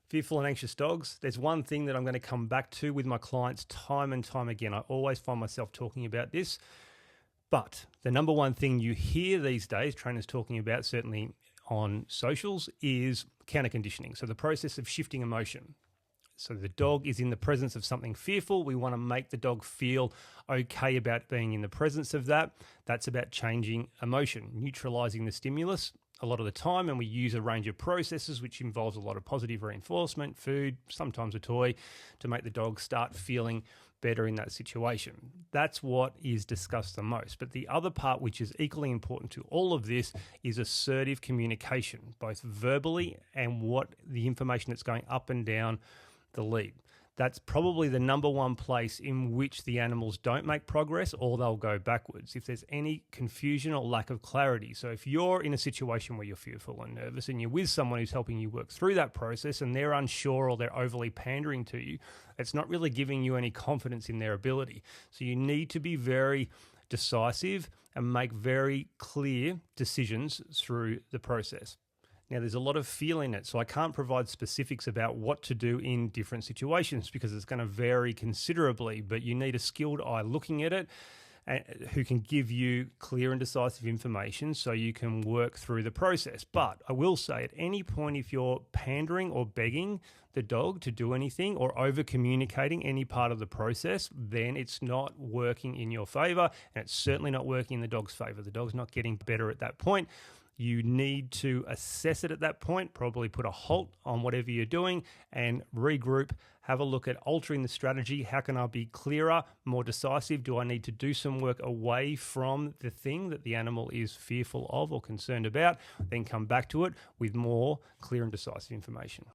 Fearful and anxious dogs. There's one thing that I'm going to come back to with my clients time and time again. I always find myself talking about this. But the number one thing you hear these days, trainers talking about, certainly on socials, is counter conditioning. So the process of shifting emotion. So the dog is in the presence of something fearful. We want to make the dog feel okay about being in the presence of that. That's about changing emotion, neutralizing the stimulus a lot of the time. And we use a range of processes, which involves a lot of positive reinforcement, food, sometimes a toy, to make the dog start feeling better in that situation. That's what is discussed the most. But the other part, which is equally important to all of this, is assertive communication, both verbally and what the information that's going up and down the lead. That's probably the number one place in which the animals don't make progress, or they'll go backwards if there's any confusion or lack of clarity. So if you're in a situation where you're fearful and nervous and you're with someone who's helping you work through that process and they're unsure or they're overly pandering to you, it's not really giving you any confidence in their ability. So you need to be very decisive and make very clear decisions through the process. Now, there's a lot of feel in it, so I can't provide specifics about what to do in different situations because it's going to vary considerably, but you need a skilled eye looking at it who can give you clear and decisive information so you can work through the process. But I will say at any point, if you're pandering or begging the dog to do anything or over communicating any part of the process, then it's not working in your favor, and it's certainly not working in the dog's favor. The dog's not getting better at that point. You need to assess it at that point, probably put a halt on whatever you're doing and regroup, have a look at altering the strategy. How can I be clearer, more decisive? Do I need to do some work away from the thing that the animal is fearful of or concerned about? Then come back to it with more clear and decisive information.